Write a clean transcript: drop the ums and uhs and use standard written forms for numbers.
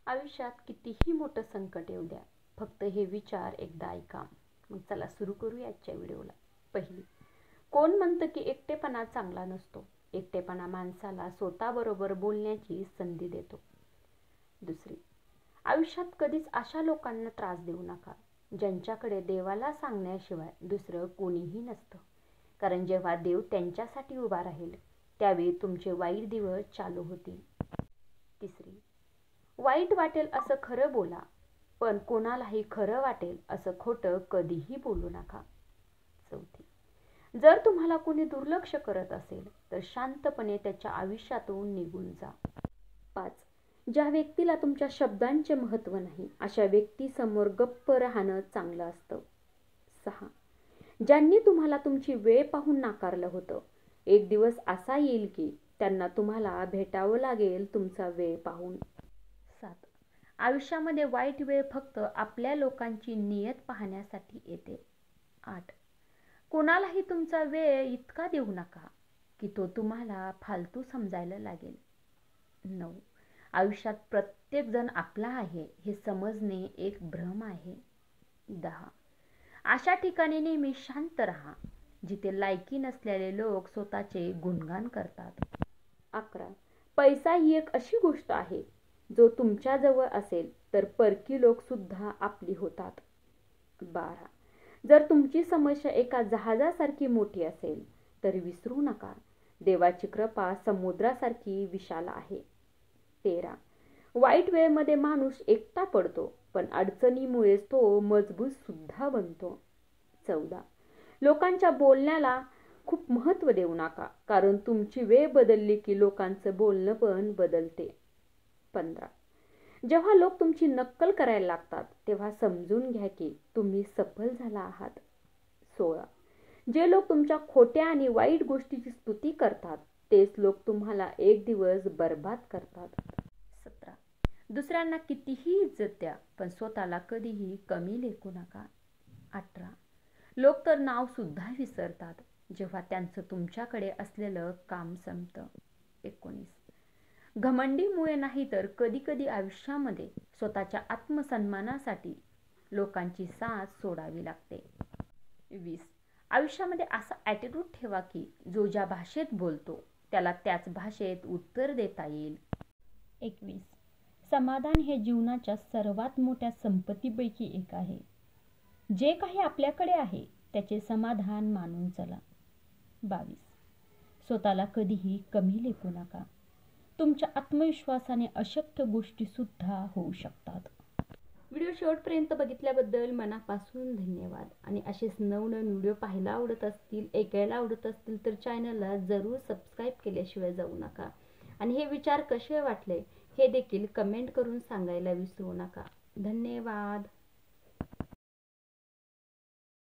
आयुष्यात कितीही मोठं संकट येऊ द्या, फक्त हे विचार एकदा ऐका. मग चला सुरू करूया आजच्या व्हिडिओला. पहिली, कोण म्हणतं की एकटेपणा चांगला नसतो? एकटेपणा माणसाला स्वतःबरोबर बोलण्याची संधी देतो. दुसरी, आयुष्यात कधीच अशा लोकांना त्रास देऊ नका ज्यांच्याकडे देवाला सांगण्याशिवाय दुसरं कोणीही नसतं. कारण जेव्हा देव त्यांच्यासाठी उभा राहील त्यावेळी तुमचे वाईट दिवस चालू होतील. तिसरी, वाईट वाटेल असं खरं बोला, पण कोणालाही खरं वाटेल असं खोटं कधीही बोलू नका. चौथी, जर तुम्हाला कोणी दुर्लक्ष करत असेल तर शांतपणे त्याच्या आयुष्यातून निघून जा. 5. ज्या व्यक्तीला तुमच्या शब्दांचे महत्त्व नाही अशा व्यक्तीसमोर गप्प राहणं चांगलं असतं. 6. ज्यांनी तुम्हाला तुमची वेळ पाहून नाकारलं होतं, एक दिवस असा येईल की त्यांना तुम्हाला भेटावं लागेल तुमचा वेळ पाहून. 7. आयुष्यामध्ये वाईट वेळ फक्त आपल्या लोकांची नियत पाहण्यासाठी येते. 8. कोणालाही तुमचा वेळ इतका देऊ नका की तो तुम्हाला फालतू समजायला लागेल. 9. आयुष्यात प्रत्येक जण आपला आहे हे समजणे एक भ्रम आहे. 10. अशा ठिकाणी नेहमी शांत राहा जिथे लायकी नसलेले लोक स्वतःचे गुणगान करतात. 11. पैसा ही एक अशी गोष्ट आहे जो तुमच्याजवळ असेल तर परकी लोक सुद्धा आपली होतात. 12. जर तुमची समस्या एका जहाजासारखी मोठी असेल तर विसरू नका, देवाची कृपा समुद्रासारखी विशाल आहे. 13. वाईट वेळेमध्ये माणूस एकटा पडतो पण अडचणीमुळेच तो मजबूत सुद्धा बनतो. 14. लोकांच्या बोलण्याला खूप महत्त्व देऊ नका, कारण तुमची वेळ बदलली की लोकांचं बोलणं पण बदलते. 15. जेव्हा लोक तुमची नक्कल करायला लागतात तेव्हा समजून घ्या की तुम्ही सफल झाला आहात. 16. जे लोक तुमच्या खोट्या आणि वाईट गोष्टीची स्तुती करतात तेच लोक तुम्हाला एक दिवस बर्बाद करतात. 17. दुसऱ्यांना कितीही इज्जत द्या पण स्वतःला कधीही कमी लेखू नका. 18. लोक तर नाव सुद्धा विसरतात जेव्हा त्यांचं तुमच्याकडे असलेलं काम संपतं. 19. घमंडीमुळे नाही तर कधी कधी आयुष्यामध्ये स्वतःच्या आत्मसन्मानासाठी लोकांची साथ सोडावी लागते. 20. आयुष्यामध्ये असा ॲटिट्यूड ठेवा की जो ज्या भाषेत बोलतो त्याला त्याच भाषेत उत्तर देता येईल. 21. समाधान हे जीवनाच्या सर्वात मोठ्या संपत्तीपैकी एक आहे. जे काही आपल्याकडे आहे त्याचे समाधान मानून चला. 22. स्वतःला कधीही कमी लेखू नका. तुमच्या आत्मविश्वासाने अशक्य गोष्टी सुद्धा होऊ शकतात. व्हिडिओ शेवटपर्यंत बघितल्याबद्दल मनापासून धन्यवाद. आणि असेच नवनवीन व्हिडिओ पाहायला आवडत असतील, ऐकायला आवडत असतील तर चॅनलला जरूर सबस्क्राईब केल्याशिवाय जाऊ नका. आणि हे विचार कसे वाटले हे देखील कमेंट करून सांगायला विसरू नका. धन्यवाद.